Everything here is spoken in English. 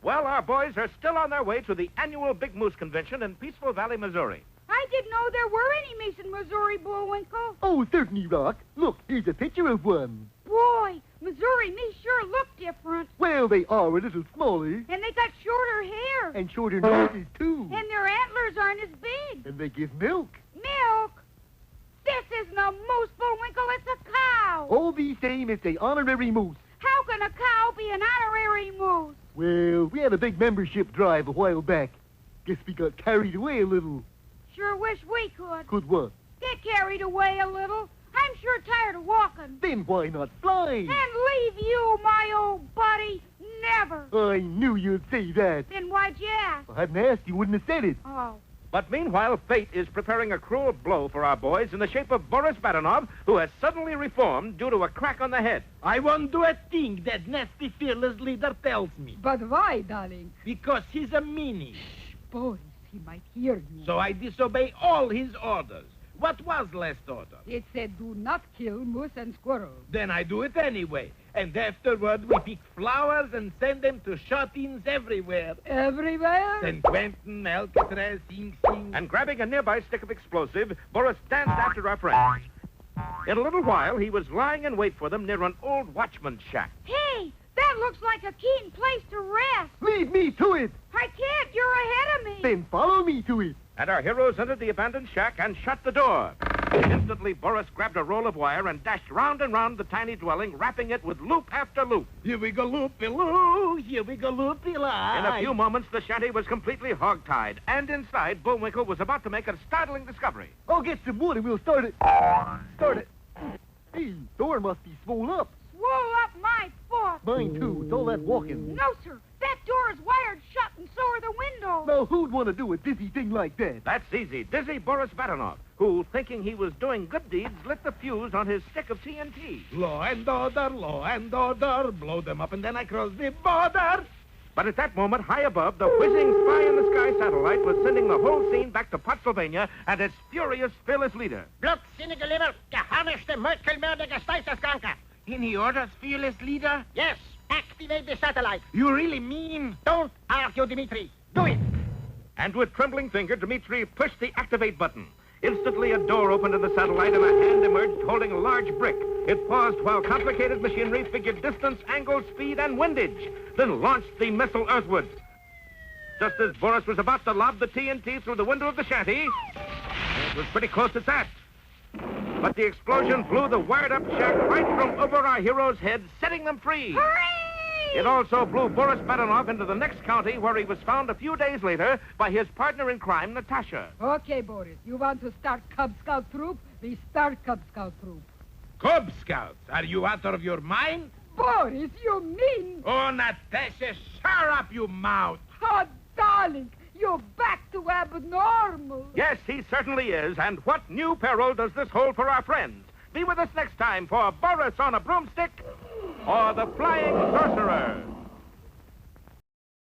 Well, our boys are still on their way to the annual Big Moose Convention in Peaceful Valley, Missouri. I didn't know there were any moose in Missouri, Bullwinkle. Oh, certainly, Rock. Look, here's a picture of one. Boy, Missouri moose sure look different. Well, they are a little smaller. And they got shorter hair. And shorter noses, too. And their antlers aren't as big. And they give milk. Milk? This isn't a moose, Bullwinkle. It's a cow. All the same, it's a honorary moose. How can a cow be an honorary moose? Well, we had a big membership drive a while back. Guess we got carried away a little. Sure wish we could. Could what? Get carried away a little. I'm sure tired of walking. Then why not fly? And leave you, my old buddy. Never. I knew you'd say that. Then why'd you ask? If I hadn't asked, you wouldn't have said it. Oh. But meanwhile, fate is preparing a cruel blow for our boys in the shape of Boris Badenov, who has suddenly reformed due to a crack on the head. I won't do a thing that nasty, fearless leader tells me. But why, darling? Because he's a meanie. Shh, Boris, he might hear you. So I disobey all his orders. What was last order? It said do not kill moose and squirrel. Then I do it anyway. And afterward, we pick flowers and send them to shot-ins everywhere. Everywhere? San Quentin, Alcatraz, Sing Sing. And grabbing a nearby stick of explosive, Boris danced after our friends. In a little while, he was lying in wait for them near an old watchman's shack. Hey, that looks like a keen place to rest. Lead me to it. I can't. You're ahead of me. Then follow me to it. And our heroes entered the abandoned shack and shut the door. Instantly, Boris grabbed a roll of wire and dashed round and round the tiny dwelling, wrapping it with loop after loop. Here we go, loopy-loo. Here we go, loopy-lie. In a few moments, the shanty was completely hog-tied, and inside, Bullwinkle was about to make a startling discovery. I'll get some wood and we'll start it. Start it. Hey, door must be swole up. Swole up my foot. Mine, too. It's all that walking. No, sir. That door is wired shut, and so are the windows. Now, who'd want to do a dizzy thing like that? That's easy. Dizzy Boris Badenov, who, thinking he was doing good deeds, lit the fuse on his stick of TNT. Law and order, blow them up, and then I cross the border. But at that moment, high above, the whizzing spy in the sky satellite was sending the whole scene back to Pennsylvania and its furious, fearless leader. Blödsinnige Leber, geharnischte Möckelmörder Geistesganker. Any orders, fearless leader? Yes, activate the satellite. You really mean? Don't argue, Dimitri. Do it. And with trembling finger, Dmitri pushed the activate button. Instantly, a door opened in the satellite and a hand emerged holding a large brick. It paused while complicated machinery figured distance, angle, speed, and windage, then launched the missile earthward. Just as Boris was about to lob the TNT through the window of the shanty, it was pretty close at that. But the explosion blew the wired-up shack right from over our heroes' heads, setting them free. Hooray! It also blew Boris Badenov into the next county, where he was found a few days later by his partner in crime, Natasha. Okay, Boris, you want to start Cub Scout troop? We start Cub Scout troop. Cub Scouts, are you out of your mind? Boris, you mean... Oh, Natasha, shut up, you mouth. Oh, darling, you're back to abnormal. Yes, he certainly is. And what new peril does this hold for our friends? Be with us next time for Boris on a Broomstick or the Flying Sorcerer.